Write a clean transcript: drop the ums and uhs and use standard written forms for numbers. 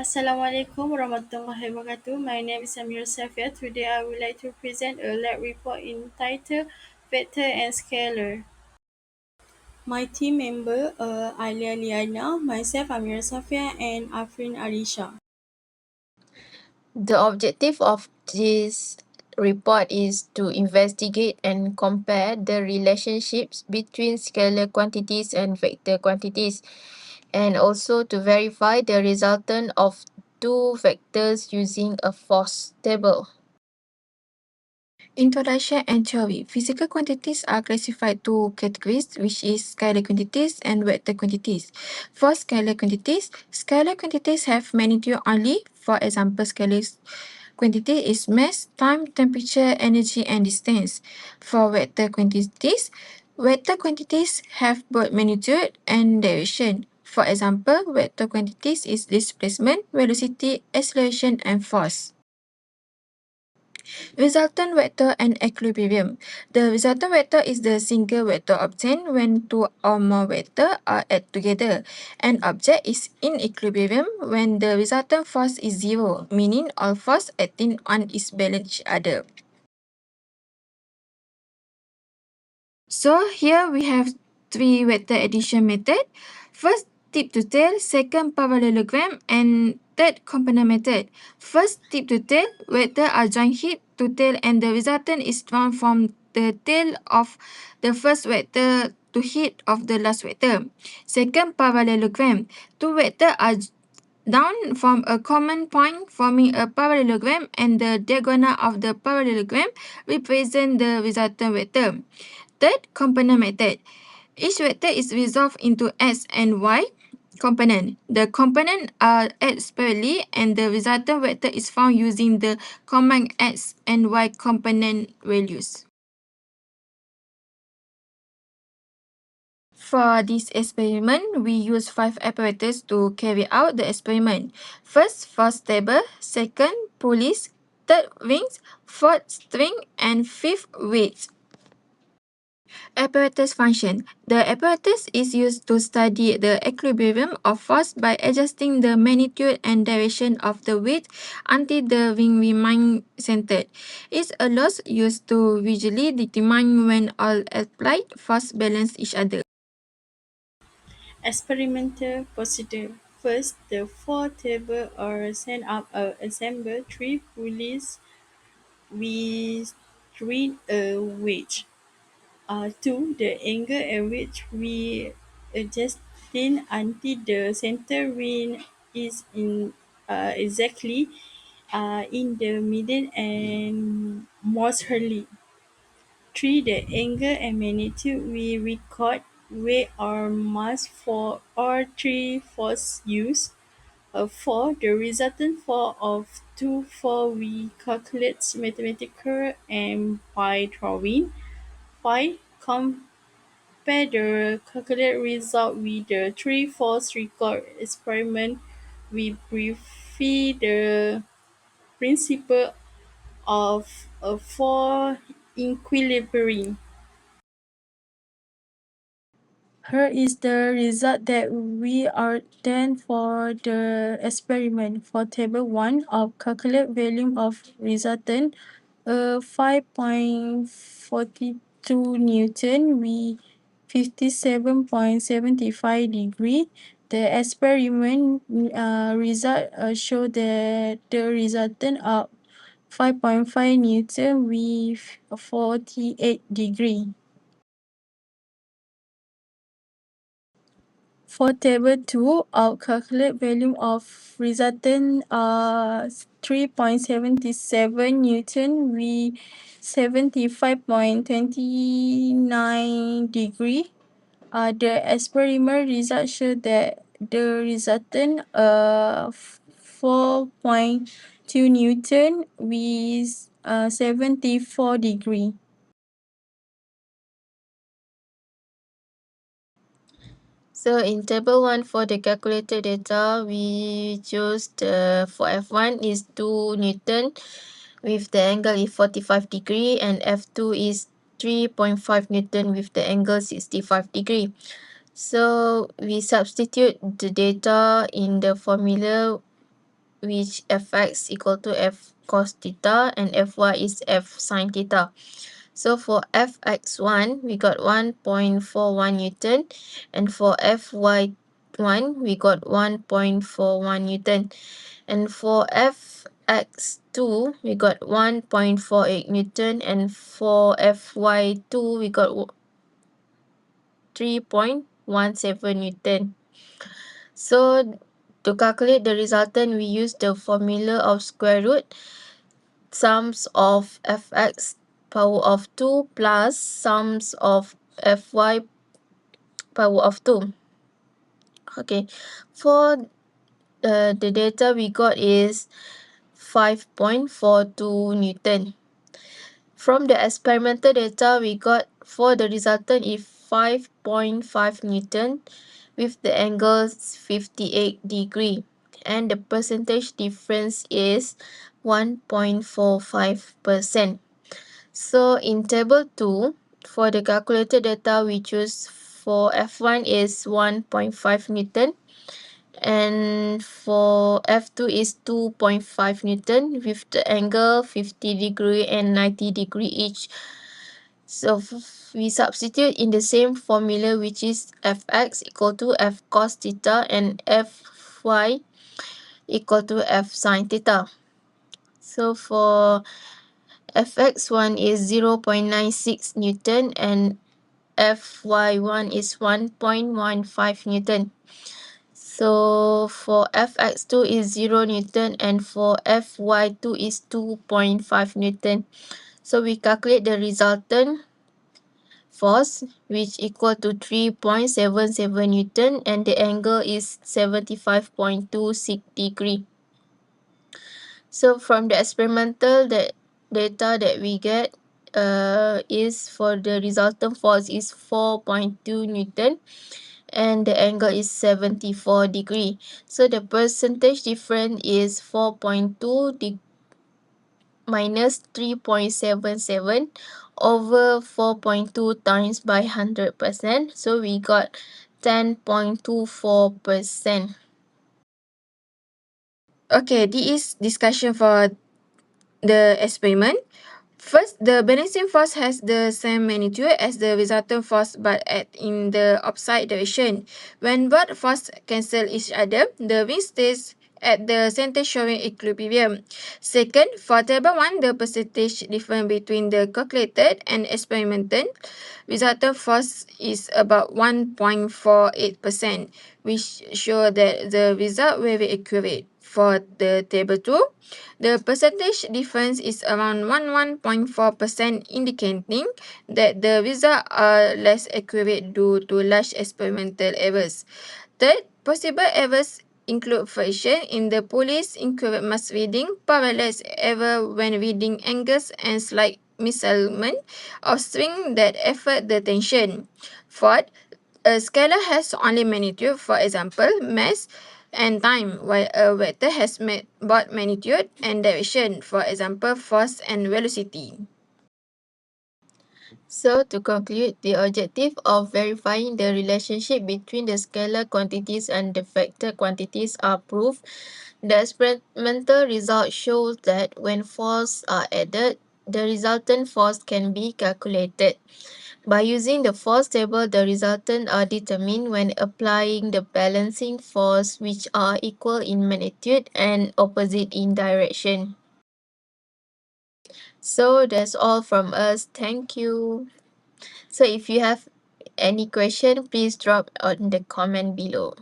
Assalamualaikum warahmatullahi wabarakatuh. My name is Amir Safia. Today I would like to present a lab report entitled Vector and Scalar. My team member Alia Liana, myself Amir Safia and Afrin Arisha. The objective of this report is to investigate and compare the relationships between scalar quantities and vector quantities, and also to verify the resultant of two vectors using a force table. Introduction and theory. Physical quantities are classified to categories, which is scalar quantities and vector quantities. For scalar quantities have magnitude only. For example, scalar quantity is mass, time, temperature, energy, and distance. For vector quantities have both magnitude and direction. For example, vector quantities is displacement, velocity, acceleration, and force. Resultant vector and equilibrium. The resultant vector is the single vector obtained when two or more vectors are added together. An object is in equilibrium when the resultant force is zero, meaning all force acting on is balance each other. So here we have three vector addition method. First, tip to tail, second parallelogram, and third component method. First, tip to tail, vector are joined hip to tail and the resultant is drawn from the tail of the first vector to head of the last vector. Second, parallelogram, two vectors are down from a common point forming a parallelogram and the diagonal of the parallelogram represent the resultant vector. Third, component method. Each vector is resolved into x and y component. The components are added separately and the resultant vector is found using the common x and y component values. For this experiment, we use 5 apparatus to carry out the experiment. First, force table, second, pulleys, third, rings, fourth, string, and fifth, weights. Apparatus function. The apparatus is used to study the equilibrium of force by adjusting the magnitude and direction of the weight until the ring remains centered. It allows use to visually determine when all applied force balance each other. Experimental procedure. First, the four tables are sent up assemble three pulleys with three wedge. Two, the angle at which we adjusting until the center ring is in exactly in the middle and most early. Three, the angle and magnitude we record weight or mass for all three force used. Four, the resultant force of two four we calculate mathematical and by drawing. Five, compare the calculated result with the three force record experiment. We verify the principle of a four equilibrium. Here is the result that we obtained for the experiment. For table 1 of calculate volume of resultant 5.42 Newton with 57.75 degree. The experiment result show that the resultant of 5.5 Newton with 48 degree. For table 2, our calculate volume of resultant 3.77 Newton with 75.29 degree. The experiment results show that the resultant 4.2 Newton with 74 degree. So in table 1 for the calculated data, we choose for F1 is 2 Newton with the angle is 45 degree and F2 is 3.5 Newton with the angle 65 degree. So we substitute the data in the formula which fx equal to f cos theta and fy is f sin theta. So for fx1, we got 1.41 Newton, and for fy1, we got 1.41 Newton, and for fx2, we got 1.48 Newton, and for fy2, we got 3.17 Newton. So to calculate the resultant, we use the formula of square root sums of fx power of 2 plus sums of fy power of 2. Okay, for the data we got is 5.42 Newton. From the experimental data we got for the resultant is 5.5 Newton with the angle 58 degree, and the percentage difference is 1.45%. So in table 2, for the calculated data we choose for F1 is 1.5 Newton, and for F2 is 2.5 Newton with the angle 50 degree and 90 degree each. So we substitute in the same formula, which is Fx equal to F cos theta and Fy equal to F sin theta. So for Fx1 is 0.96 Newton and Fy1 is 1.15 Newton. So for Fx2 is 0 Newton and for Fy2 is 2.5 Newton. So we calculate the resultant force, which equal to 3.77 Newton, and the angle is 75.26 degree. So from the experimental data that we get is for the resultant force is 4.2 Newton and the angle is 74 degree. So the percentage difference is 4.2 minus 3.77 over 4.2 times by 100%. So we got 10.24%. Okay, this is discussion for the experiment. First, the balancing force has the same magnitude as the resultant force but in the opposite direction. When both forces cancel each other, the wing stays at the center showing equilibrium. Second, for table 1, the percentage difference between the calculated and experimental resultant force is about 1.48%, which show that the result very accurate. For the table 2, the percentage difference is around 11.4%, indicating that the results are less accurate due to large experimental errors. Third, possible errors include friction in the pulleys, incorrect mass reading, parallax error when reading angles, and slight misalignment of string that affect the tension. Fourth, a scalar has only magnitude, for example, mass and time, while a vector has both magnitude and direction, for example, force and velocity. So to conclude, the objective of verifying the relationship between the scalar quantities and the vector quantities are proved. The experimental result shows that when forces are added, the resultant force can be calculated. By using the force table, the resultant are determined when applying the balancing force, which are equal in magnitude and opposite in direction. So that's all from us. Thank you. So if you have any question, please drop on the comment below.